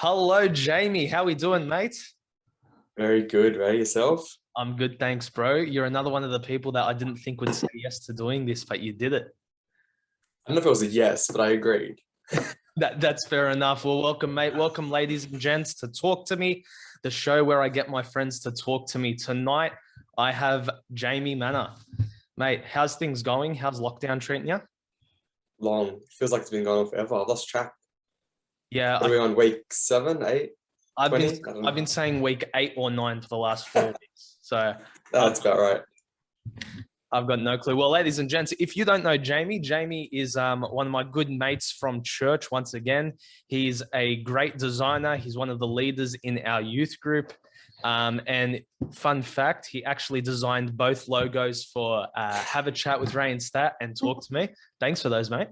Hello, Jamie. How we doing, mate? Very good, right? Yourself? I'm good, thanks, bro. You're another one of the people that I didn't think would say yes to doing this, but you did it. I don't know if it was a yes, but I agreed. That's fair enough. Well, welcome, mate. Welcome, ladies and gents, to Talk to Me, the show where I get my friends to talk to me. Tonight, I have Jamie Mannah. Mate, how's things going? How's lockdown treating you? Long. Feels like it's been going on forever. I've lost track. Yeah, What are we on? Week 7, 8, I've been 20? I don't I've been know. saying week 8 or 9 for the last 4 weeks. So That's about right. I've got no clue. Well, ladies and gents, if you don't know Jamie, Jamie is one of my good mates from church. Once again, he's a great designer. He's one of the leaders in our youth group. And fun fact, he actually designed both logos for Have a Chat with Ray and Stat and Talk to Me. Thanks for those, mate.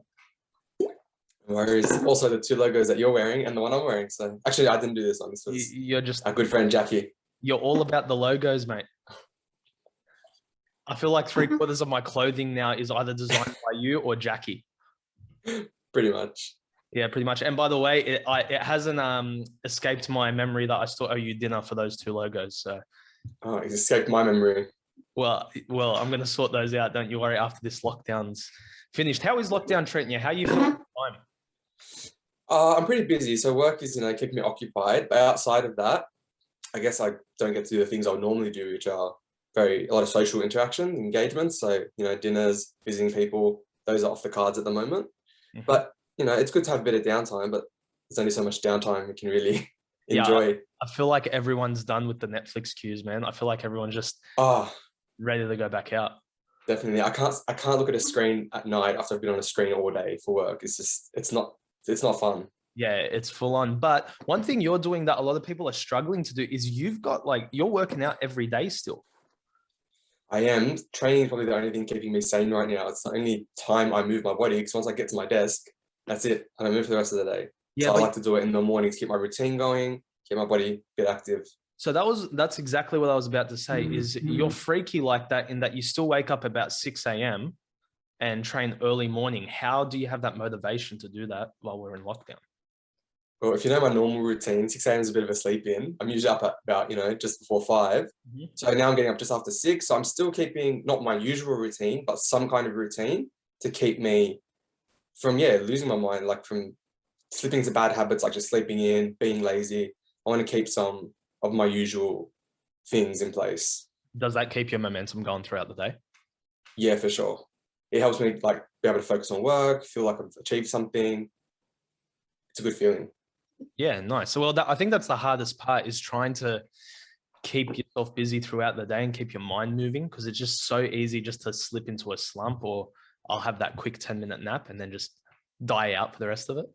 No worries. Also, the two logos that you're wearing and the one I'm wearing. So actually, I didn't do this one. This was You're just our good friend Jackie. you're all about the logos, mate. I feel like 3/4 of my clothing now is either designed by you or Jackie. Pretty much. Yeah, pretty much. And by the way, it hasn't escaped my memory that I still owe you dinner for those two logos. So, Oh, it's escaped my memory. I'm going to sort those out. Don't you worry. After this lockdown's finished, how is lockdown treating you? How are you feeling at the time? I'm pretty busy, so work is, keeping me occupied. But outside of that, I guess I don't get to do the things I would normally do, which are a lot of social interactions, engagements. So, dinners, visiting people, those are off the cards at the moment. Mhm. But, it's good to have a bit of downtime, but there's only so much downtime we can really Yeah, enjoy. I feel like everyone's done with the Netflix queues, man. I feel like everyone's just Ah, ready to go back out. definitely. I can't look at a screen at night after I've been on a screen all day for work. It's not fun. Yeah, it's full on. But one thing you're doing that a lot of people are struggling to do is you're working out every day still. I am. Training is probably the only thing keeping me sane right now. It's the only time I move my body, because once I get to my desk, that's it. And I move for the rest of the day. Yeah, So I but like to do it in the morning to keep my routine going, keep my body a bit active. so that's exactly what I was about to say is you're freaky like that in that you still wake up about 6 a.m. and train early morning. How do you have that motivation to do that while we're in lockdown? Well, if you know my normal routine, 6 a.m. is a bit of a sleep in. I'm usually up at about, just before 5. Mhm. So now I'm getting up just after 6. So I'm still keeping not my usual routine, but some kind of routine to keep me from, losing my mind, like from slipping into bad habits, like just sleeping in, being lazy. I want to keep some of my usual things in place. Does that keep your momentum going throughout the day? Yeah, for sure. It helps me like be able to focus on work, feel like I've achieved something. It's a good feeling. Yeah, nice. So, well, I think that's the hardest part is trying to keep yourself busy throughout the day and keep your mind moving because it's just so easy just to slip into a slump or I'll have that quick 10-minute nap and then just die out for the rest of it.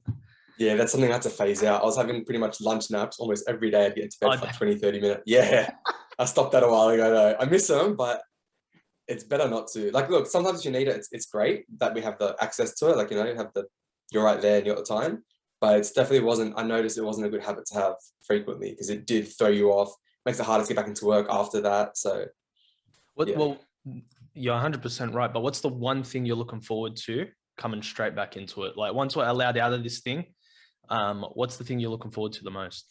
Yeah, that's something I had to phase out. I was having pretty much lunch naps almost every day. I'd get into bed for like 20, 30 minutes. Yeah, I stopped that a while ago though. I miss them, but it's better not to. Like, look, sometimes if you need it, it's great that we have the access to it. Like, you have you're right there and you're at the time. But it's definitely wasn't, I noticed it wasn't a good habit to have frequently because it did throw you off, makes it harder to get back into work after that. So, yeah. Well, you're 100% right. But what's the one thing you're looking forward to coming straight back into it? Like once we're allowed out of this thing, what's the thing you're looking forward to the most?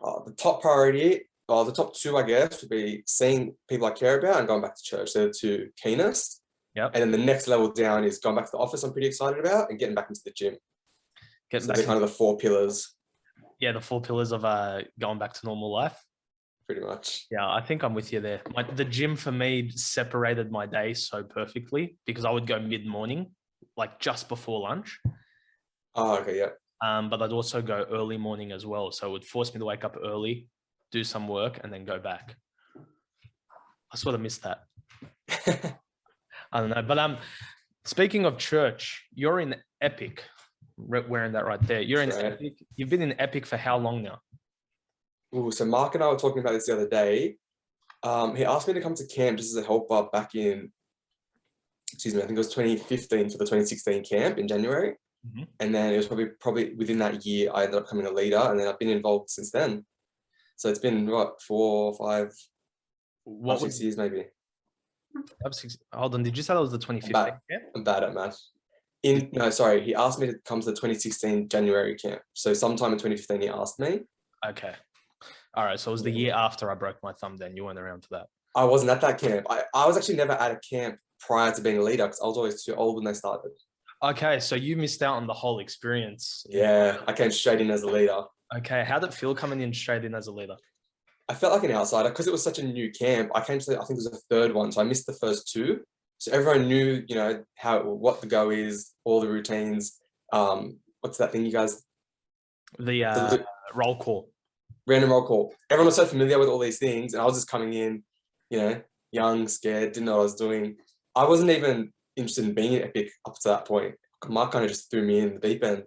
The top priority, or the top two, I guess, would be seeing people I care about and going back to church. They're the two keenest. Yep. And then the next level down is going back to the office I'm pretty excited about and getting back into the gym. So they're kind of the 4 pillars. Yeah, the 4 pillars of going back to normal life. Pretty much. Yeah, I think I'm with you there. The gym for me separated my day so perfectly because I would go mid-morning, like just before lunch. Oh, okay, yeah. But I'd also go early morning as well. So it would force me to wake up early, do some work, and then go back. I sort of miss that. I don't know. But speaking of church, you're in Epic. Wearing that right there. You're in Epic. You've been in Epic for how long now? Ooh, so Mark and I were talking about this the other day. He asked me to come to camp just as a helper back in, I think it was 2015 for the 2016 camp in January. Mm-hmm. And then it was probably within that year, I ended up becoming a leader, and then I've been involved since then. So it's been, 4, 5, 6 years maybe. Hold on, did you say that was the 2015 camp? I'm bad at math. No, sorry, he asked me to come to the 2016 January camp. So sometime in 2015, he asked me. Okay. All right. So it was the year after I broke my thumb then. You weren't around for that. I wasn't at that camp. I was actually never at a camp prior to being a leader because I was always too old when they started. Okay. So you missed out on the whole experience. Yeah, I came straight in as a leader. Okay. How did it feel coming in straight in as a leader? I felt like an outsider because it was such a new camp. I came to, I think it was the third one. So I missed the first two. So everyone knew, you know, what the go is, all the routines. What's that thing you guys? The roll call. Random roll call. Everyone was so familiar with all these things, and I was just coming in, you know, young, scared, didn't know what I was doing. I wasn't even interested in being an Epic up to that point. Mark kind of just threw me in the deep end.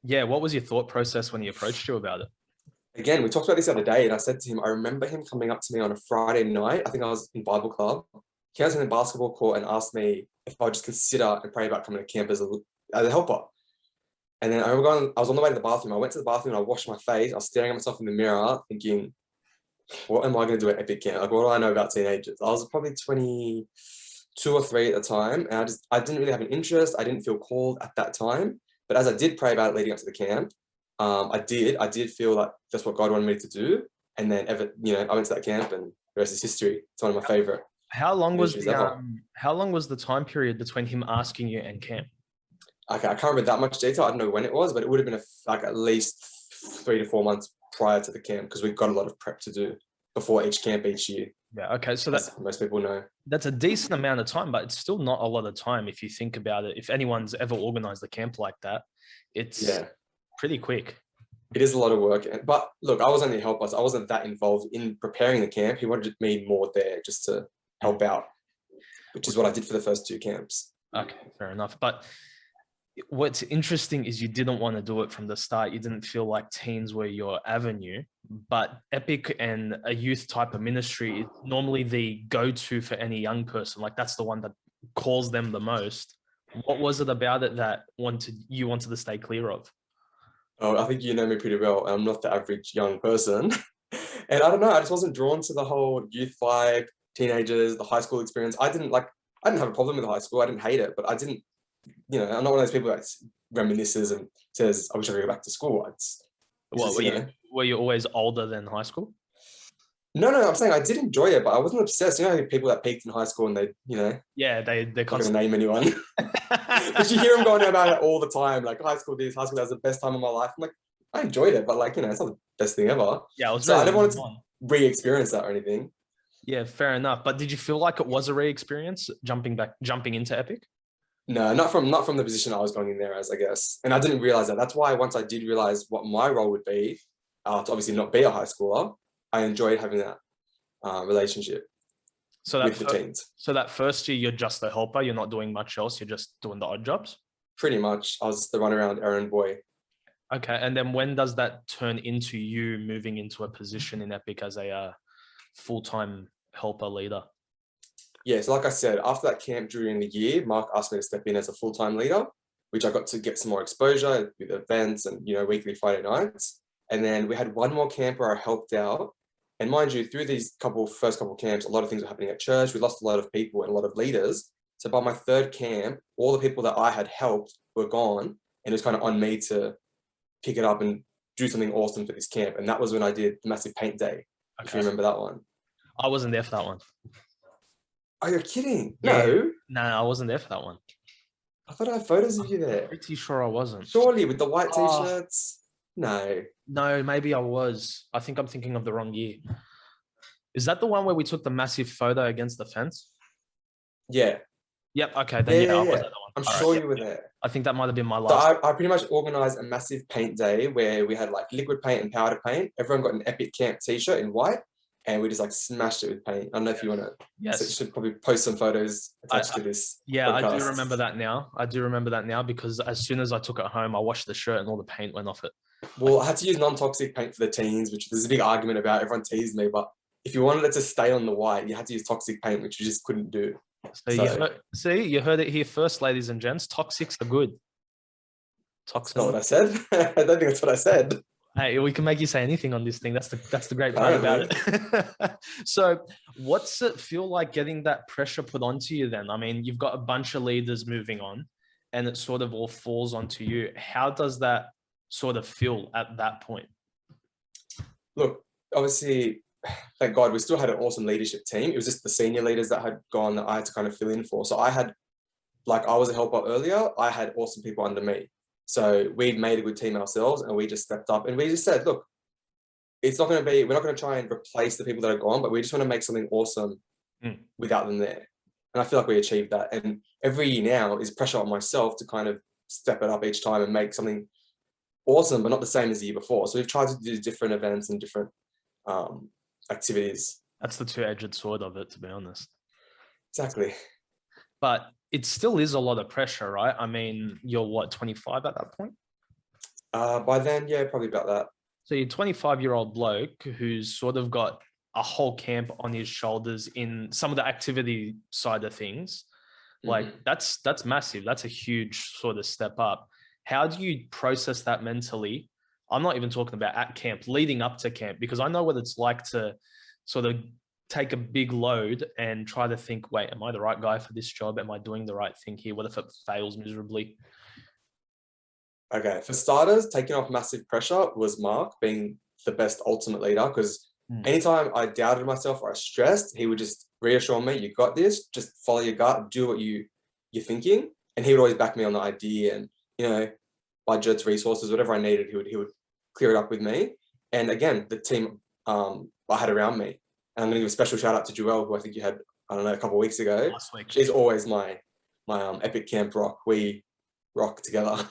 Yeah. What was your thought process when he approached you about it? Again, we talked about this the other day, and I said to him, I remember him coming up to me on a Friday night. I think I was in Bible club. He was in the basketball court and asked me if I would just consider and pray about coming to camp as a helper. And then I was on the way to the bathroom. I went to the bathroom and I washed my face. I was staring at myself in the mirror thinking, what am I going to do at Epic Camp? Like, what do I know about teenagers? I was probably 22 or 3 at the time. And I didn't really have an interest. I didn't feel called at that time. But as I did pray about it leading up to the camp, I did feel like that's what God wanted me to do. And then, I went to that camp and the rest is history. It's one of my favorite. How long was the time period between him asking you and camp? Okay, I can't remember that much detail. I don't know when it was, but it would have been like at least 3 to 4 months prior to the camp because we've got a lot of prep to do before each camp each year. Yeah. Okay. So that's most people know. That's a decent amount of time, but it's still not a lot of time if you think about it. If anyone's ever organized a camp like that, it's pretty quick. It is a lot of work. But look, I was only a helper. So I wasn't that involved in preparing the camp. He wanted me more there just to help out, which is what I did for the first 2 camps. Okay, fair enough. But what's interesting is you didn't want to do it from the start. You didn't feel like teens were your avenue, but Epic and a youth type of ministry is normally the go-to for any young person. Like that's the one that calls them the most. What was it about it that you wanted to stay clear of? Oh, I think you know me pretty well. I'm not the average young person. And I don't know, I just wasn't drawn to the whole youth vibe, teenagers, the high school experience. I didn't have a problem with high school. I didn't hate it, but I didn't, I'm not one of those people that reminisces and says, I wish I could go back to school. Were you always older than high school? No, I'm saying I did enjoy it, but I wasn't obsessed. You know, people that peaked in high school and they they're constantly name anyone. But you hear them going about it all the time, like high school this, high school that's the best time of my life. I'm like, I enjoyed it, but it's not the best thing ever. Yeah, I didn't want to re-experience that or anything. Yeah, fair enough. But did you feel like it was a re-experience jumping into Epic? No, not from the position I was going in there as, I guess. And I didn't realize that. That's why once I did realize what my role would be, to obviously not be a high schooler, I enjoyed having that relationship with the teens. So that first year, you're just a helper. You're not doing much else. You're just doing the odd jobs? Pretty much. I was the run-around errand boy. Okay. And then when does that turn into you moving into a position in Epic as a full-time helper leader? Yeah, so like I said, after that camp during the year, Mark asked me to step in as a full-time leader, which I got to get some more exposure with events and, weekly Friday nights. And then we had one more camp where I helped out. And mind you, through these first couple camps, a lot of things were happening at church. We lost a lot of people and a lot of leaders. So by my 3rd camp, all the people that I had helped were gone. And it was kind of on me to pick it up and do something awesome for this camp. And that was when I did the massive paint day. Okay. If you remember that one. I wasn't there for that one. Are you kidding? Yeah. No, I wasn't there for that one. I thought I had photos of you there. I'm pretty sure I wasn't. Surely with the white t-shirts? No, maybe I was. I think I'm thinking of the wrong year. Is that the one where we took the massive photo against the fence? Yeah. Yep. Okay. Then I was at that one. I'm sure you were there. I think that might have been my last. So I pretty much organized a massive paint day where we had liquid paint and powder paint. Everyone got an Epic Camp t-shirt in white. And we just smashed it with paint. I don't know if you want to. Yes. So you should probably post some photos attached to this. Yeah, podcast. I do remember that now. Because as soon as I took it home, I washed the shirt and all the paint went off it. Well, I had to use non-toxic paint for the teens, which there's a big argument about. Everyone teased me, but if you wanted it to stay on the white, you had to use toxic paint, which you just couldn't do. You heard it here first, ladies and gents. Toxics are good. That's not what I said. I don't think that's what I said. Hey, we can make you say anything on this thing. That's the great part about it. So what's it feel like getting that pressure put onto you then? I mean, you've got a bunch of leaders moving on and it sort of all falls onto you. How does that sort of feel at that point? Look, obviously, thank God we still had an awesome leadership team. It was just the senior leaders that had gone that I had to kind of fill in for. So I had, like I was a helper earlier, I had awesome people under me. So we made a good team ourselves, and we just stepped up and we just said, look, it's not going to be, we're not going to try and replace the people that are gone, but we just want to make something awesome without them there. And I feel like we achieved that. And every year now is pressure on myself to kind of step it up each time and make something awesome, but not the same as the year before. So we've tried to do different events and different activities. That's the two-edged sword of it, to be honest. Exactly. But it still is a lot of pressure, right? I mean, you're what, 25 at that point? By then, yeah, probably about that. So you're a 25-year-old bloke who's sort of got a whole camp on his shoulders in some of the activity side of things. Like that's massive. That's a huge sort of step up. How do you process that mentally? I'm not even talking about at camp, leading up to camp, because I know what it's like to sort of take a big load and try to think, wait, am I the right guy for this job? Am I doing the right thing here? What if it fails miserably? Okay, for starters, taking off massive pressure was Mark being the best ultimate leader, because anytime I doubted myself or I stressed, he would just reassure me, you got this, just follow your gut, do what you're thinking. And he would always back me on the idea and, you know, budgets, resources, whatever I needed, he would clear it up with me. And again, the team I had around me. And I'm going to give a special shout out to Joelle, who I think you had, I don't know, a couple of weeks ago. Last week. She's always my epic camp rock. We rock together.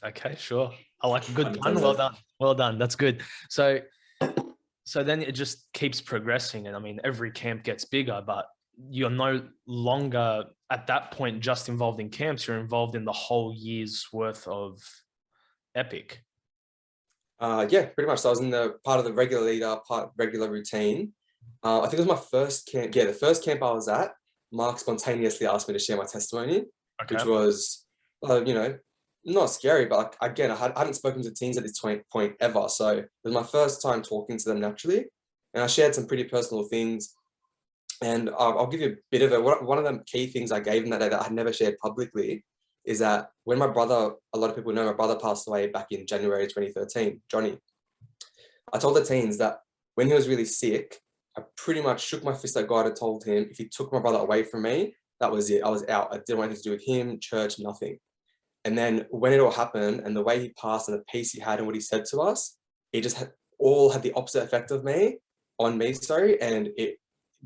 Okay, sure. I like a good pun. Well done. Well done. That's good. So then it just keeps progressing. And I mean, every camp gets bigger, but you're no longer at that point just involved in camps. You're involved in the whole year's worth of epic. Yeah, pretty much. So I was in the part of the regular leader, part regular routine. I think it was my first camp. Yeah, the first camp I was at, Mark spontaneously asked me to share my testimony, which was, you know, not scary, but like, again, I hadn't spoken to teens at this point ever. So it was my first time talking to them naturally. And I shared some pretty personal things. And I'll give you a bit of one of the key things I gave them that day that I had never shared publicly is that when my brother, a lot of people know my brother passed away back in January 2013, Johnny. I told the teens that when he was really sick, I pretty much shook my fist at God and told him if he took my brother away from me, that was it. I was out. I didn't want anything to do with him, church, nothing. And then when it all happened and the way he passed and the peace he had and what he said to us, it just had the opposite effect on me, and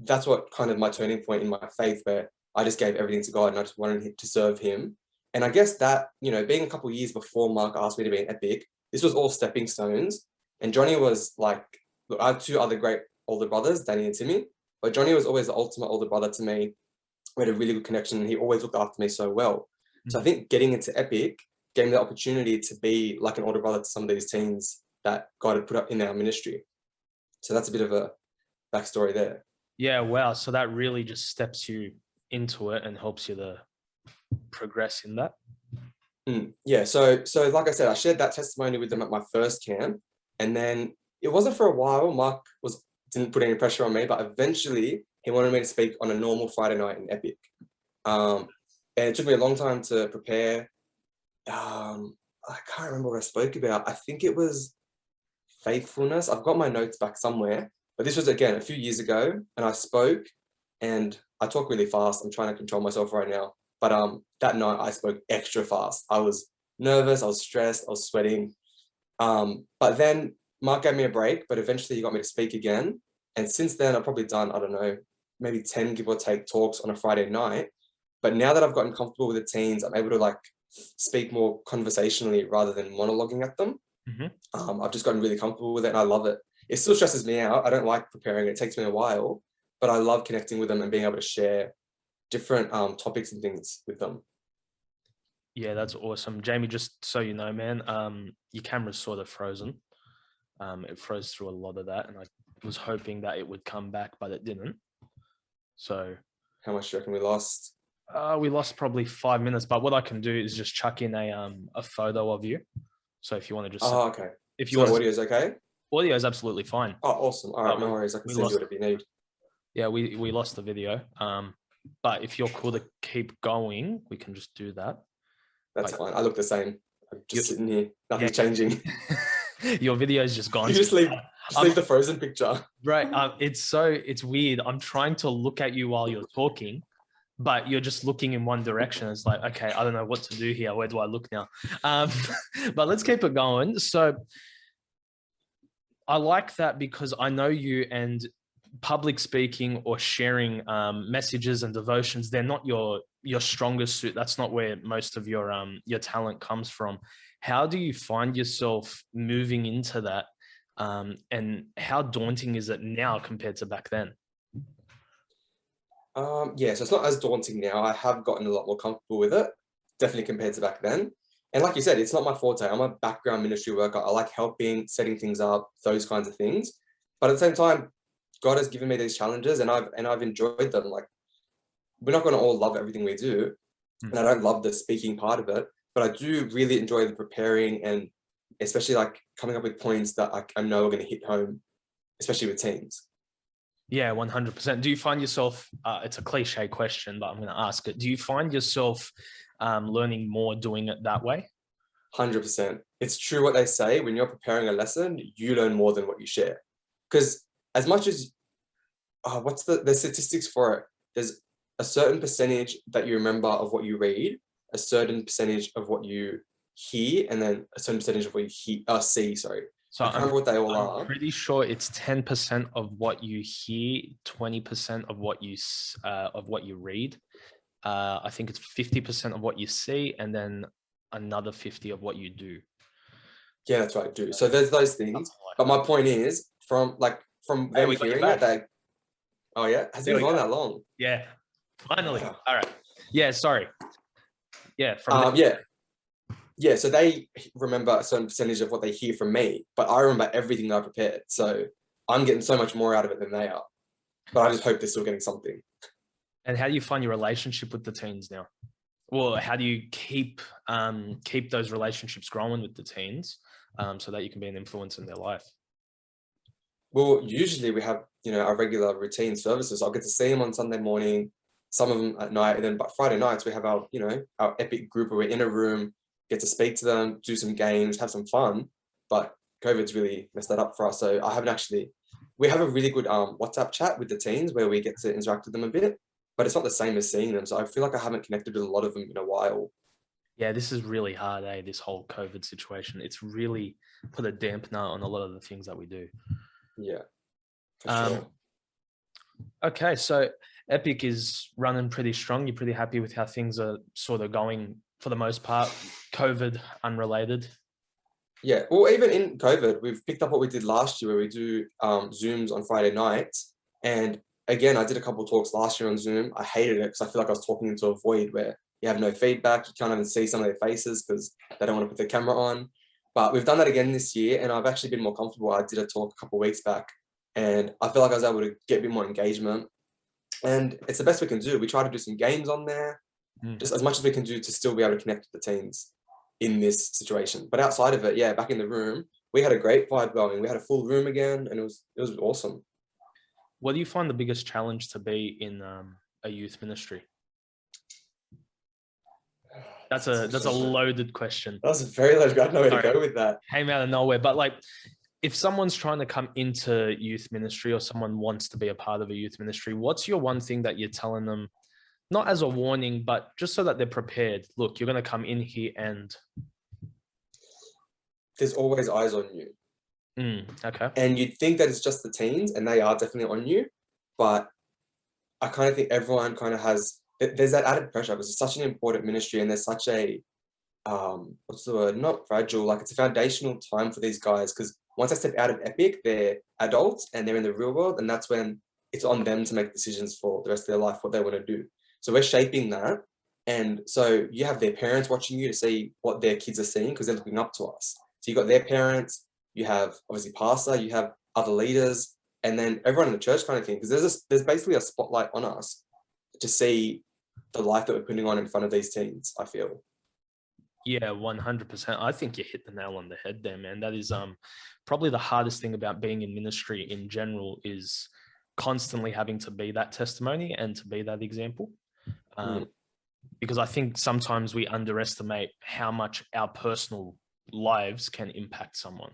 that's what kind of my turning point in my faith, where I just gave everything to God and I just wanted him to serve him. And I guess that, you know, being a couple of years before Mark asked me to be an epic, this was all stepping stones. And Johnny was like, look, I have two other great older brothers, Danny and Timmy, but Johnny was always the ultimate older brother to me. We had a really good connection and he always looked after me so well. So I think getting into epic gave me the opportunity to be like an older brother to some of these teens that God had put up in our ministry. So that's a bit of a backstory there. Yeah, wow. So that really just steps you into it and helps you to progress in that. Yeah, so like I said, I shared that testimony with them at my first camp, and then it wasn't for a while. Mark didn't put any pressure on me, but eventually he wanted me to speak on a normal Friday night in epic. And it took me a long time to prepare. I can't remember what I spoke about. I think it was faithfulness. I've got my notes back somewhere, but this was, again, a few years ago, and I spoke, and I talk really fast. I'm trying to control myself right now. But that night I spoke extra fast. I was nervous, I was stressed, I was sweating. But then Mark gave me a break, but eventually he got me to speak again. And since then I've probably done, I don't know, maybe 10 give or take talks on a Friday night. But now that I've gotten comfortable with the teens, I'm able to like speak more conversationally rather than monologuing at them. I've just gotten really comfortable with it and I love it. It still stresses me out. I don't like preparing. It takes me a while, but I love connecting with them and being able to share different topics and things with them. Yeah, that's awesome. Jamie, just so you know, man, your camera's sort of frozen. It froze through a lot of that and I was hoping that it would come back, but it didn't. So how much do you reckon we lost? We lost probably 5 minutes, but what I can do is just chuck in a photo of you. So if you want to just okay. If you want audio is okay? Audio is absolutely fine. Oh, awesome. All right, no worries. I can send you whatever you need. Yeah, we lost the video. But if you're cool to keep going, we can just do that. That's fine. I look the same. I'm just sitting here. Nothing's changing. Your video is just gone. You just leave the frozen picture. Right. It's weird. I'm trying to look at you while you're talking, but you're just looking in one direction. It's like, okay, I don't know what to do here. Where do I look now? But let's keep it going. So I like that because I know you, and public speaking or sharing messages and devotions, they're not your strongest suit. That's not where most of your talent comes from. How do you find yourself moving into that? And how daunting is it now compared to back then? Yeah, so it's not as daunting now. I have gotten a lot more comfortable with it, definitely compared to back then. And like you said, it's not my forte. I'm a background ministry worker. I like helping, setting things up, those kinds of things. But at the same time, God has given me these challenges, and I've enjoyed them. Like, we're not going to all love everything we do, and I don't love the speaking part of it, but I do really enjoy the preparing, and especially like coming up with points that I know are going to hit home, especially with teens. Yeah, 100%. Do you find yourself, it's a cliche question, but I'm going to ask it. Do you find yourself learning more doing it that way? 100%. It's true what they say. When you're preparing a lesson, you learn more than what you share. Because as much as, what's the statistics for it? There's a certain percentage that you remember of what you read, a certain percentage of what you hear, and then a certain percentage of what you see, sorry. So I can't remember what they all are. I'm pretty sure it's 10% of what you hear, 20% of what you read. I think it's 50% of what you see, and then another 50 of what you do. Yeah, that's right. Do. So there's those things. But my point is, from them hearing it, oh yeah, has it been gone that long? Yeah, finally. Wow. All right. Yeah, sorry. Yeah. Yeah, so they remember a certain percentage of what they hear from me, but I remember everything I prepared. So I'm getting so much more out of it than they are. But I just hope they're still getting something. And how do you find your relationship with the teens now? Well, how do you keep those relationships growing with the teens so that you can be an influence in their life? Well, usually we have, our regular routine services. I'll get to see them on Sunday morning, some of them at night, and then but Friday nights we have our epic group where we're in a room, get to speak to them, do some games, have some fun. But COVID's really messed that up for us. So we have a really good WhatsApp chat with the teens where we get to interact with them a bit, but it's not the same as seeing them. So I feel like I haven't connected with a lot of them in a while. Yeah, this is really hard, this whole COVID situation. It's really put a dampener on a lot of the things that we do. Yeah, for sure. Okay, so Epic is running pretty strong. You're pretty happy with how things are sort of going for the most part, COVID unrelated? Yeah, well, even in COVID, we've picked up what we did last year where we do Zooms on Friday nights. And again, I did a couple of talks last year on Zoom. I hated it because I feel like I was talking into a void where you have no feedback. You can't even see some of their faces because they don't want to put their camera on. But we've done that again this year, and I've actually been more comfortable. I did a talk a couple of weeks back, and I feel like I was able to get a bit more engagement. And it's the best we can do. We try to do some games on there, just as much as we can do to still be able to connect with the teens in this situation. But outside of it, yeah, back in the room, we had a great vibe going. We had a full room again, and it was awesome. What do you find the biggest challenge to be in a youth ministry? That's a loaded question. That's a very loaded. I don't know where to go with that. Came out of nowhere, but like, if someone's trying to come into youth ministry or someone wants to be a part of a youth ministry, what's your one thing that you're telling them, not as a warning, but just so that they're prepared? Look, you're going to come in here and there's always eyes on you. Okay. And you'd think that it's just the teens, and they are definitely on you, but I kind of think everyone kind of has, there's that added pressure because it's such an important ministry, and there's such a, what's the word? Not fragile, like it's a foundational time for these guys, because once they step out of Epic, they're adults and they're in the real world, and that's when it's on them to make decisions for the rest of their life, what they want to do. So we're shaping that. And so you have their parents watching you to see what their kids are seeing because they're looking up to us. So you've got their parents, you have obviously pastor, you have other leaders, and then everyone in the church kind of thing, because there's basically a spotlight on us to see the life that we're putting on in front of these teens, I feel. Yeah, 100%. I think you hit the nail on the head there, man. That is probably the hardest thing about being in ministry in general, is constantly having to be that testimony and to be that example. because I think sometimes we underestimate how much our personal lives can impact someone.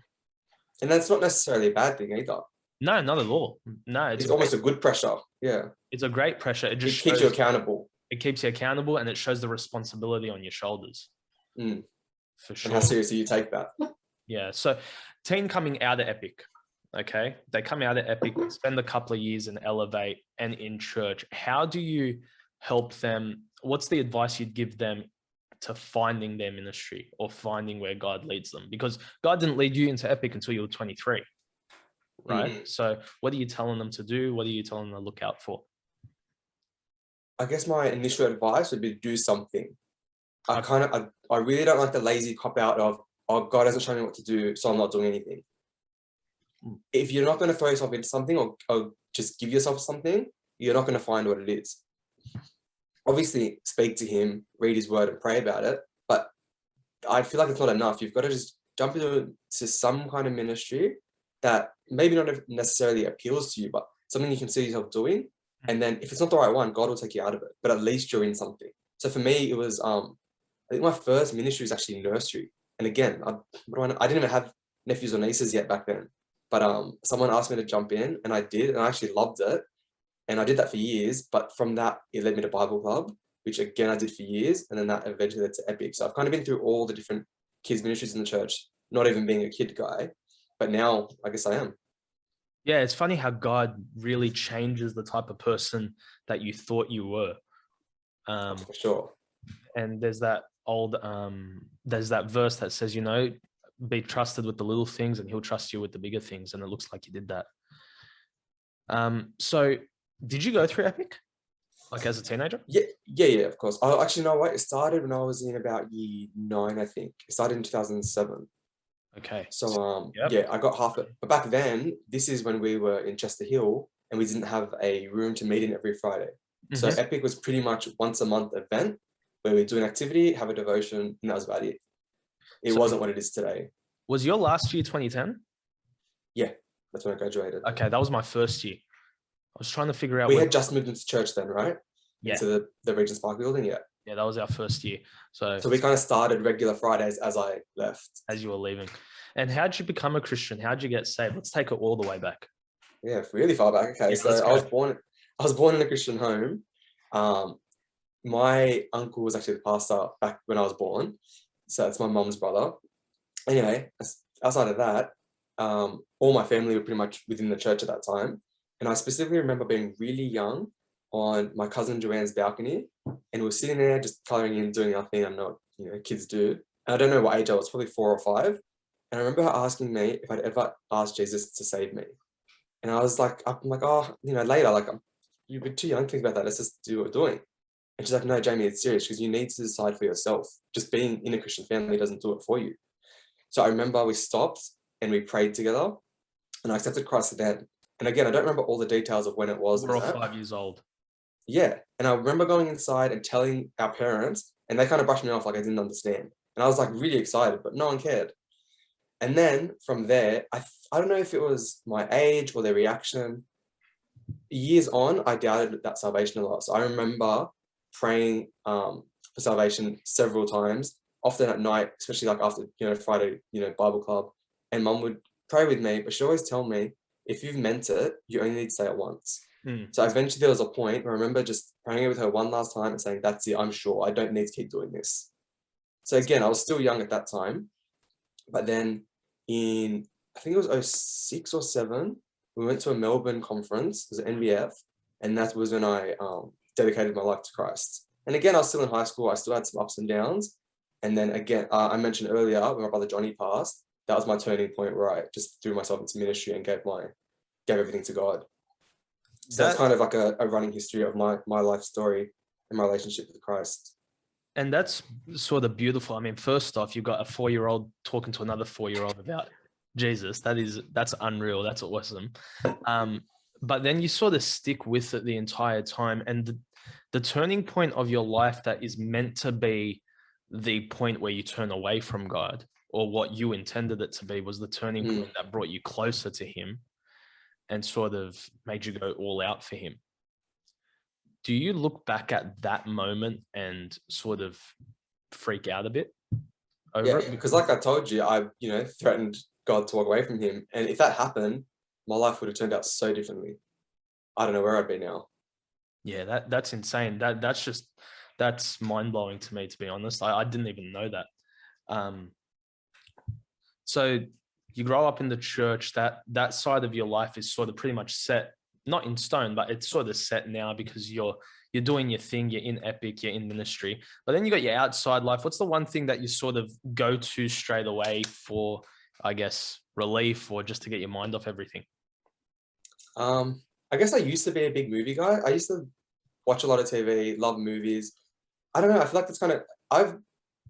And that's not necessarily a bad thing either. No, not at all. No, It's almost a good pressure. Yeah. it's a great pressure. It just keeps you accountable. It keeps you accountable, and it shows the responsibility on your shoulders. For sure. And how seriously you take that. Yeah. So team coming out of Epic, okay? They come out of Epic, spend a couple of years in Elevate and in church. How do you help them? What's the advice you'd give them to finding their ministry or finding where God leads them? Because God didn't lead you into Epic until you were 23, right? So what are you telling them to do? What are you telling them to look out for? I guess my initial advice would be do something. I really don't like the lazy cop out of, oh, God hasn't shown me what to do, so I'm not doing anything. If you're not going to throw yourself into something or just give yourself something, you're not going to find what it is. Obviously, speak to him, read his word and pray about it. But I feel like it's not enough. You've got to just jump into some kind of ministry that maybe not necessarily appeals to you, but something you can see yourself doing. And then if it's not the right one, God will take you out of it. But at least you're in something. So for me, it was, I think my first ministry was actually nursery. And again, I didn't even have nephews or nieces yet back then. But someone asked me to jump in and I did. And I actually loved it. And I did that for years. But from that, it led me to Bible Club, which again, I did for years. And then that eventually led to Epic. So I've kind of been through all the different kids ministries in the church, not even being a kid guy. But now I guess I am. Yeah, it's funny how God really changes the type of person that you thought you were. For sure. And there's that verse that says, be trusted with the little things and he'll trust you with the bigger things. And it looks like you did that. So did you go through Epic? Like as a teenager? Yeah, of course. Actually, no, wait, it started when I was in about year 9, I think. It started in 2007. Okay. So, yeah, I got half it. But back then, this is when we were in Chester Hill and we didn't have a room to meet in every Friday. So Epic was pretty much once a month event where we do an activity, have a devotion, and that was about it. It wasn't what it is today. Was your last year 2010? Yeah, that's when I graduated. Okay, that was my first year. I was trying to figure out. We had just moved into church then, right? Yeah. Into the Regent's Park building, yeah. Yeah, that was our first year. So we kind of started regular Fridays as I left. As you were leaving. And how'd you become a Christian? How'd you get saved? Let's take it all the way back. Yeah, really far back. Okay, so I was born in a Christian home. My uncle was actually the pastor back when I was born. So it's my mom's brother. Anyway, outside of that, all my family were pretty much within the church at that time. And I specifically remember being really young on my cousin Joanne's balcony, and we were sitting there just coloring in, doing nothing. I know what kids do. And I don't know what age I was, probably 4 or 5. And I remember her asking me if I'd ever asked Jesus to save me. And I was like, oh, later, like, you're too young to think about that. Let's just do what we're doing. And she's like, no, Jamie, it's serious because you need to decide for yourself. Just being in a Christian family doesn't do it for you. So I remember we stopped and we prayed together and I accepted Christ then. And again, I don't remember all the details of when it was. We're all 5 years old. Yeah. And I remember going inside and telling our parents, and they kind of brushed me off like I didn't understand. And I was like really excited, but no one cared. And then from there, I don't know if it was my age or their reaction. Years on, I doubted that salvation a lot. So I remember praying for salvation several times, often at night, especially like after, Friday, Bible club. And mum would pray with me, but she'd always tell me, if you've meant it, you only need to say it once. So eventually there was a point where I remember just praying with her one last time and saying, that's it, I'm sure. I don't need to keep doing this. So again, I was still young at that time. But then in, I think it was 06 or 07, we went to a Melbourne conference, it was an NBF, and that was when I dedicated my life to Christ. And again, I was still in high school. I still had some ups and downs. And then again, I mentioned earlier when my brother Johnny passed, that was my turning point where I just threw myself into ministry and gave everything to God. So that's kind of like a running history of my life story and my relationship with Christ. And that's sort of beautiful. I mean, first off, you've got a 4-year-old talking to another 4-year-old about Jesus. That's unreal. That's awesome. But then you sort of stick with it the entire time. And the turning point of your life that is meant to be the point where you turn away from God, or what you intended it to be, was the turning point that brought you closer to him and sort of made you go all out for him. do you look back at that moment and sort of freak out a bit over it? Because like I told you, I, threatened God to walk away from him. And if that happened, my life would have turned out so differently. I don't know where I'd be now. Yeah, that's insane. That's mind blowing to me, to be honest. I didn't even know that. So you grow up in the church, that side of your life is sort of pretty much set, not in stone, but it's sort of set now because you're doing your thing, you're in Epic, you're in ministry. But then you got your outside life. What's the one thing that you sort of go to straight away for, I guess, relief or just to get your mind off everything? I guess I used to be a big movie guy. I used to watch a lot of TV, love movies. I don't know. I feel like I've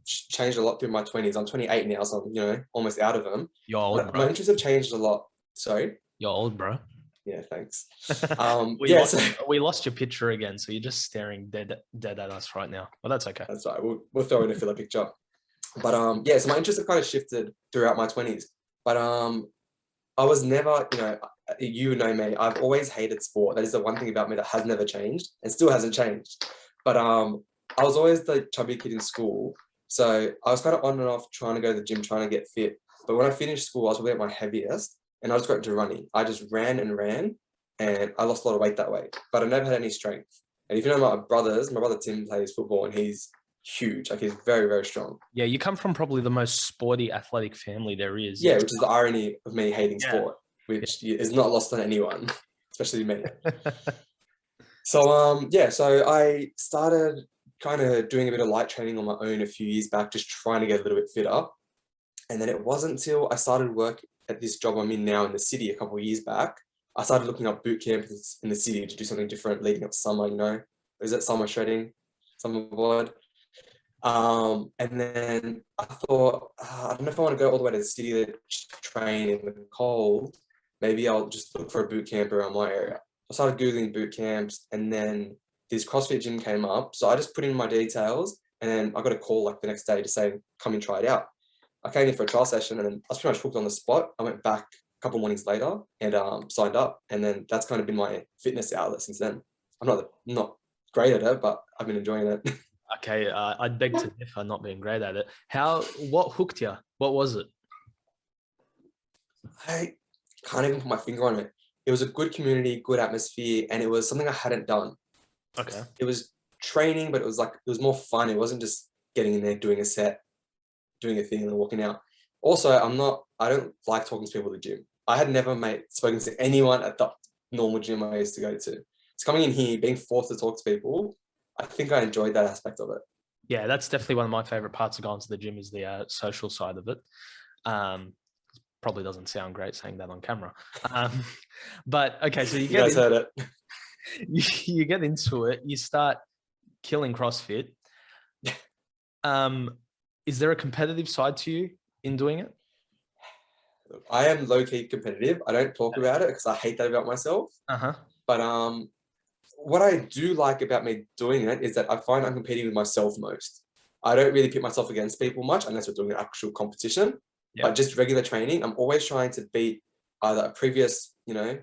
changed a lot through my 20s. I'm 28 now, so I'm, almost out of them. You're old, But bro. my interests have changed a lot. Sorry? You're old, bro. Yeah, thanks. We lost your picture again, so you're just staring dead at us right now. Well, that's okay. That's right. We'll throw in a filler picture. But so my interests have kind of shifted throughout my 20s. But I was never, you know me, I've always hated sport. That is the one thing about me that has never changed and still hasn't changed. But I was always the chubby kid in school. So I was kind of on and off trying to go to the gym, trying to get fit. But when I finished school, I was probably at my heaviest and I just got into running. I just ran and ran and I lost a lot of weight that way, but I never had any strength. And if you know my brother Tim plays football and he's huge. Like he's very, very strong. Yeah, you come from probably the most sporty, athletic family there is. Yeah, which is the irony of me hating sport, which is not lost on anyone, especially me. So so I started kind of doing a bit of light training on my own a few years back, just trying to get a little bit fitter. And then it wasn't until I started work at this job I'm in now in the city a couple of years back, I started looking up boot camps in the city to do something different leading up to summer, is it summer shredding, summer board? And then I thought, I don't know if I want to go all the way to the city to train in the cold. Maybe I'll just look for a boot camp around my area. I started Googling boot camps and then this CrossFit gym came up. So I just put in my details and then I got a call like the next day to say, come and try it out. I came in for a trial session and then I was pretty much hooked on the spot. I went back a couple of mornings later and signed up. And then that's kind of been my fitness outlet since then. I'm not great at it, but I've been enjoying it. Okay, I'd beg to differ, not being great at it. What hooked you? What was it? I can't even put my finger on it. It was a good community, good atmosphere, and it was something I hadn't done. Okay. It was training, but it was more fun. It wasn't just getting in there, doing a set, doing a thing, and then walking out. Also, I don't like talking to people at the gym. I had never spoken to anyone at the normal gym I used to go to. So coming in here, being forced to talk to people, I think I enjoyed that aspect of it. Yeah, that's definitely one of my favorite parts of going to the gym is the social side of it. Probably doesn't sound great saying that on camera. But okay, so you guys heard it. You get into it, you start killing CrossFit. Is there a competitive side to you in doing it? I am low-key competitive. I don't talk about it because I hate that about myself. But what I do like about me doing it is that I find I'm competing with myself most. I don't really pit myself against people much unless we're doing an actual competition. Yep. But just regular training, I'm always trying to beat either a previous,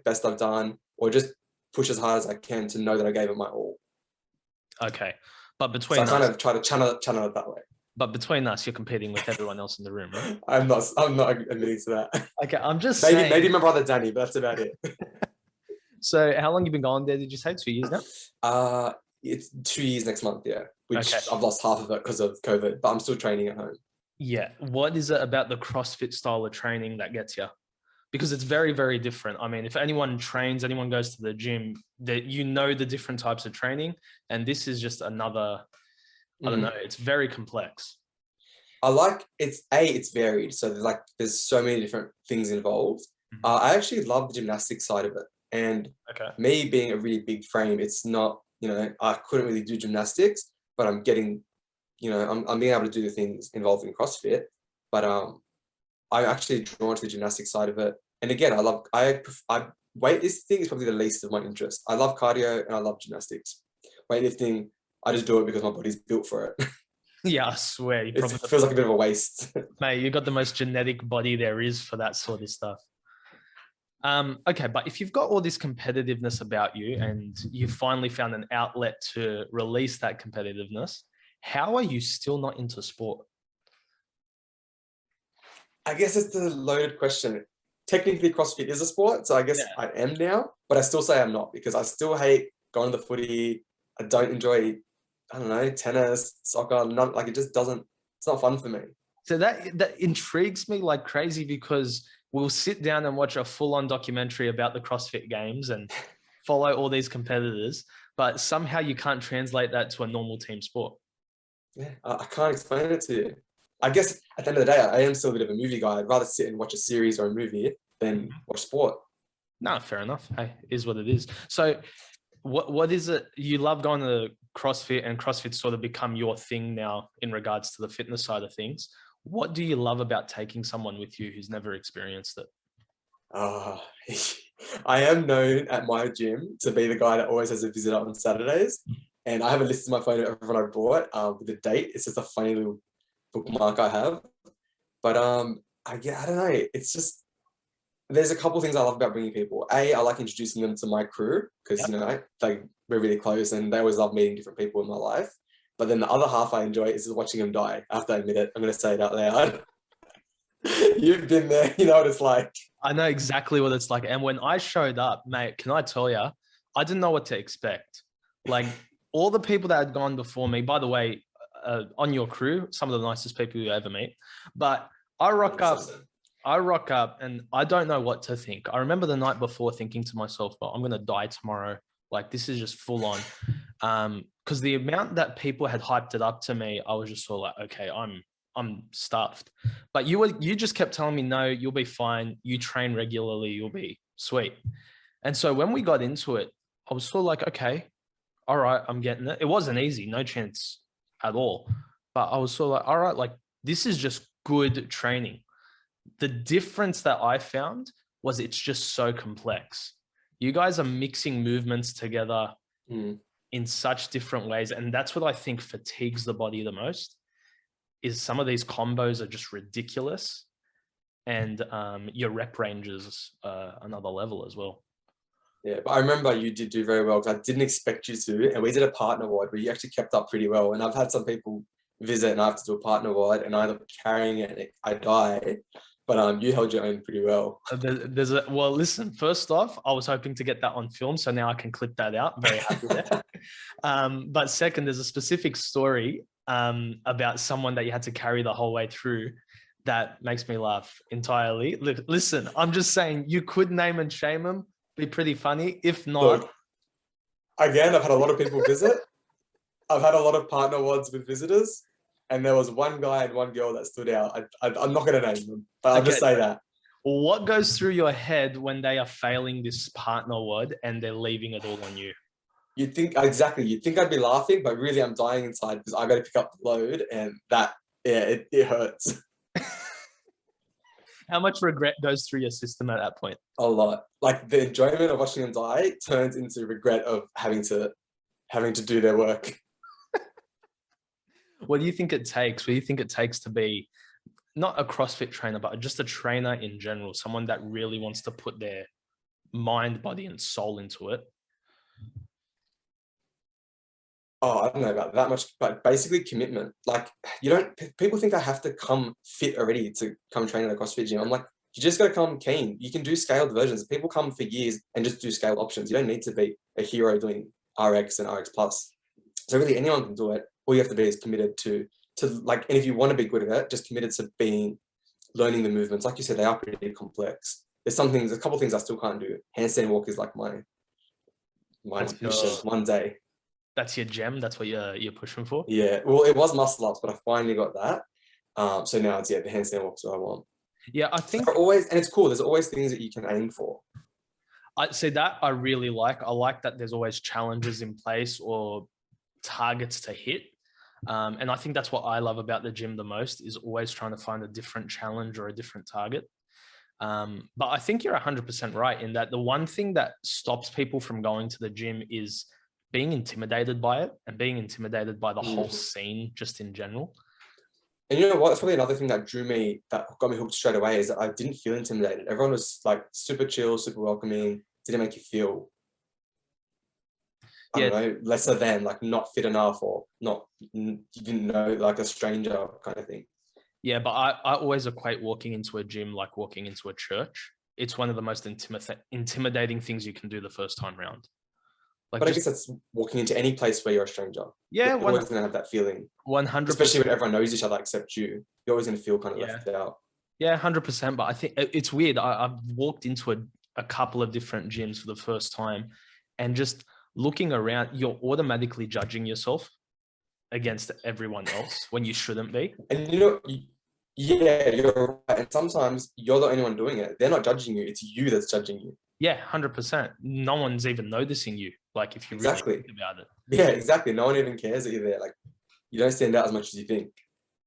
best I've done or just push as hard as I can to know that I gave it my all. Okay. But between I kind of try to channel it that way. But between us, you're competing with everyone else in the room, right? I'm not admitting to that. Okay, I'm just saying. Maybe my brother Danny, but that's about it. So how long have you been going there? Did you say 2 years now? It's 2 years next month, yeah. Which I've lost half of it because of COVID, but I'm still training at home. Yeah. What is it about the CrossFit style of training that gets you? Because it's very, very different. I mean, if anyone goes to the gym, that the different types of training, and this is just another. I don't know. It's very complex. I like it's varied. So there's so many different things involved. I actually love the gymnastics side of it. And me being a really big frame, it's not, I couldn't really do gymnastics, but I'm getting, I'm being able to do the things involved in CrossFit. But I'm actually drawn to the gymnastics side of it. And again, this thing is probably the least of my interest. I love cardio and I love gymnastics. Weightlifting, I just do it because my body's built for it. Yeah, I swear. It feels like a bit of a waste. Mate, you've got the most genetic body there is for that sort of stuff. Okay, but if you've got all this competitiveness about you and you've finally found an outlet to release that competitiveness, how are you still not into sport? I guess it's the loaded question. Technically, CrossFit is a sport, so I guess Yeah. I am now, but I still say I'm not because I still hate going to the footy. I don't enjoy, I don't know, tennis, soccer, not like it just doesn't, it's not fun for me. So that intrigues me like crazy because we'll sit down and watch a full-on documentary about the CrossFit Games and follow all these competitors, but somehow you can't translate that to a normal team sport. Yeah, I can't explain it to you. I guess at the end of the day, I am still a bit of a movie guy. I'd rather sit and watch a series or a movie than watch sport. No, fair enough. Hey, is what it is. So what is it you love going to CrossFit, and CrossFit sort of become your thing now in regards to the fitness side of things? What do you love about taking someone with you who's never experienced it? Uh, I am known at my gym to be the guy that always has a visitor on Saturdays. And I have a list in my phone of everyone I brought with the date. It's just a funny little bookmark I have. But I don't know. It's just there's a couple things I love about bringing people. A, I like introducing them to my crew because Yep. we're really close and they always love meeting different people in my life. But then the other half I enjoy is watching them die. I have to admit it. I'm going to say it out loud. You've been there. You know what it's like. I know exactly what it's like. And when I showed up, mate, can I tell you, I didn't know what to expect. Like all the people that had gone before me, by the way, on your crew, some of the nicest people you ever meet. But I rock up, 100%. I rock up and I don't know what to think. I remember the night before thinking to myself, well, I'm going to die tomorrow. Like this is just full on. Because the amount that people had hyped it up to me, I was just sort of like, okay, I'm stuffed. But you just kept telling me, no, you'll be fine. You train regularly, you'll be sweet. And so when we got into it, I was sort of like, okay, all right, I'm getting it. It wasn't easy, no chance at all. But I was sort of like, all right, like this is just good training. The difference that I found was it's just so complex. You guys are mixing movements together Mm. in such different ways. And that's what I think fatigues the body the most is some of these combos are just ridiculous. And your rep ranges another level as well. Yeah, but I remember you did do very well because I didn't expect you to. And we did a partner wide where you actually kept up pretty well. And I've had some people visit and I have to do a partner wide and I end up carrying it and I die. But you held your own pretty well. Well, listen, first off, I was hoping to get that on film. So now I can clip that out. Very happy there. But second, there's a specific story about someone that you had to carry the whole way through that makes me laugh entirely. Listen, I'm just saying you could name and shame them, be pretty funny. If not, Look, again, I've had a lot of people visit. I've had a lot of partner wads with visitors. And there was one guy and one girl that stood out. I'm not going to name them, but I'll just say that. what goes through your head when they are failing this partner word and they're leaving it all on you? You'd think I'd be laughing, but really I'm dying inside because I got to pick up the load and that, yeah, it hurts. How much regret goes through your system at that point? A lot. Like the enjoyment of watching them die turns into regret of having to do their work. What do you think it takes? What do you think it takes to be not a CrossFit trainer, but just a trainer in general, someone that really wants to put their mind, body, and soul into it? Oh, I don't know about that much, but basically commitment. Like people think I have to come fit already to come train at a CrossFit gym. I'm like, you just got to come keen. You can do scaled versions. People come for years and just do scaled options. You don't need to be a hero doing RX and RX plus. So really anyone can do it. All you have to be is committed to like, and if you want to be good at it, just committed to learning the movements. Like you said, they are pretty complex. There's a couple of things I still can't do. Handstand walk is like my mission one day. That's your gem. That's what you're pushing for. Yeah, well, it was muscle ups, but I finally got that. So now it's the handstand walks that I want. Yeah, I think and it's cool. There's always things that you can aim for. I see that I really like. I like that there's always challenges in place or targets to hit. And I think that's what I love about the gym the most is always trying to find a different challenge or a different target. But I think you're 100% right in that the one thing that stops people from going to the gym is being intimidated by it and being intimidated by the whole scene just in general. And you know what? That's probably another thing that that got me hooked straight away, is that I didn't feel intimidated. Everyone was like super chill, super welcoming. Didn't make you feel, I Yeah. don't know, lesser than, like not fit enough, or not, you didn't know, like a stranger kind of thing. Yeah, but I always equate walking into a gym like walking into a church. It's one of the most intimidating things you can do the first time round. Like, But I just, guess that's walking into any place where you're a stranger. yeah, You're always going to have that feeling, 100%. especially when everyone knows each other except you. You're always going to feel kind of Yeah. left out. Yeah, 100%. But I think it's weird. I've walked into a couple of different gyms for the first time, and just looking around, you're automatically judging yourself against everyone else when you shouldn't be. And you know, yeah, you're right. And sometimes you're the only one doing it. They're not judging you. It's you that's judging you. Yeah, 100%. No one's even noticing you. Like, if you Exactly. really think about it. Yeah, exactly. No one even cares that you're there. Like, you don't stand out as much as you think,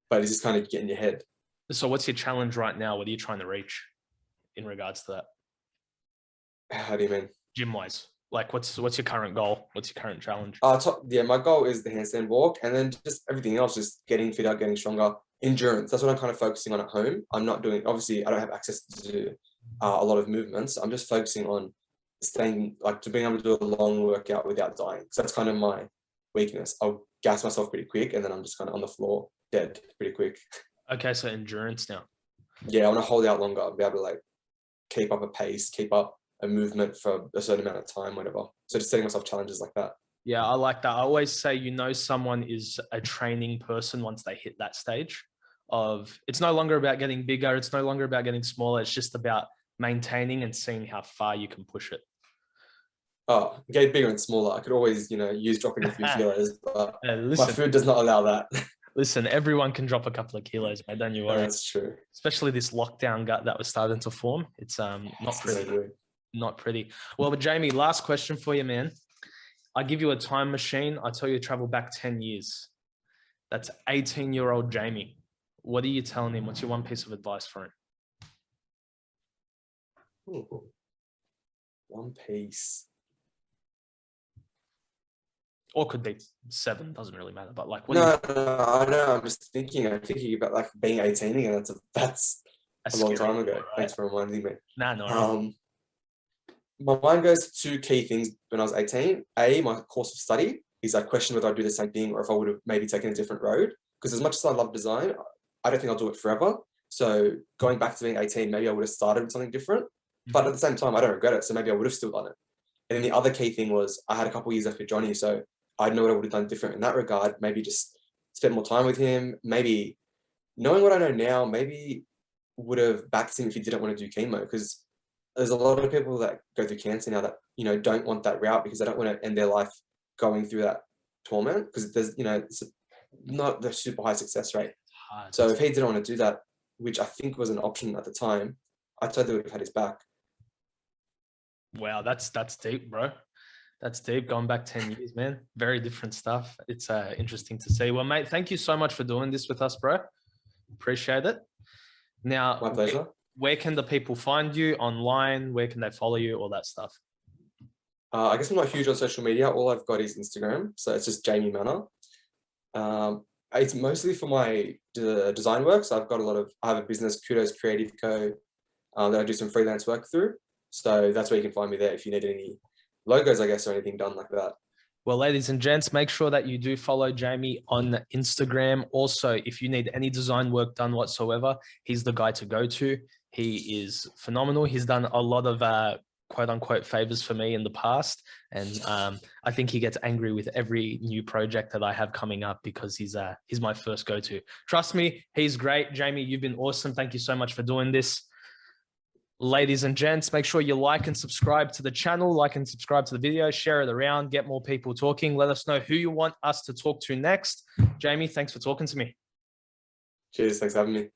but it's just kind of get in your head. So what's your challenge right now? What are you trying to reach in regards to that? How do you mean? Gym wise, like what's your current goal? What's your current challenge? Yeah, my goal is the handstand walk, and then just everything else, just getting fitter, getting stronger. Endurance. That's what I'm kind of focusing on at home. I'm not doing, obviously, I don't have access to a lot of movements. I'm just focusing on staying, like, to being able to do a long workout without dying. Because that's kind of my weakness. I'll gas myself pretty quick, and then I'm just kind of on the floor, dead pretty quick. Okay, so endurance now. Yeah, I want to hold out longer, be able to like keep up a pace, keep up a movement for a certain amount of time, whatever. So just setting myself challenges like that. Yeah, I like that. I always say, someone is a training person once they hit that stage of, it's no longer about getting bigger. It's no longer about getting smaller. It's just about maintaining and seeing how far you can push it. Oh, get bigger and smaller. I could always, use dropping a few kilos, but Listen, my food does not allow that. Listen, everyone can drop a couple of kilos, mate. Don't you worry. That's true. Especially this lockdown gut that was starting to form. It's not pretty. So not pretty. Well, but Jamie, last question for you, man. I give you a time machine. I tell you to travel back 10 years. That's 18-year-old Jamie. What are you telling him? What's your one piece of advice for him? Ooh, one piece. Or could be 7, doesn't really matter. But like, No, I know. I'm just thinking. I'm thinking about like being 18 again. That's a long time ago. Right? Thanks for reminding me. No. My mind goes to 2 key things when I was 18. My course of study is I questioned whether I'd do the same thing or if I would have maybe taken a different road. Because as much as I love design, I don't think I'll do it forever. So going back to being 18, maybe I would have started with something different. But at the same time, I don't regret it. So maybe I would have still done it. And then the other key thing was I had a couple of years left with Johnny. So I know what I would have done different in that regard. Maybe just spent more time with him. Maybe knowing what I know now, maybe would have backed him if he didn't want to do chemo. Because there's a lot of people that go through cancer now that, don't want that route because they don't want to end their life going through that torment, because there's, it's not the super high success rate. So if he didn't want to do that, which I think was an option at the time, I totally would have had his back. Wow, that's deep, bro. That's deep. Going back 10 years, man. Very different stuff. It's interesting to see. Well, mate, thank you so much for doing this with us, bro. Appreciate it. Now, my pleasure. Where can the people find you online? Where can they follow you? All that stuff. I guess I'm not huge on social media. All I've got is Instagram. So it's just Jamie Mannah. It's mostly for my design work. So I have a business, Kudos Creative Co. That I do some freelance work through. So that's where you can find me there if you need any logos, I guess, or anything done like that. Well, ladies and gents, make sure that you do follow Jamie on Instagram. Also, if you need any design work done whatsoever, he's the guy to go to. He is phenomenal. He's done a lot of quote unquote favors for me in the past. And I think he gets angry with every new project that I have coming up because he's my first go-to. Trust me, he's great. Jamie, you've been awesome. Thank you so much for doing this. Ladies and gents, make sure you like and subscribe to the channel, like and subscribe to the video, share it around, get more people talking. Let us know who you want us to talk to next. Jamie, thanks for talking to me. Cheers. Thanks for having me.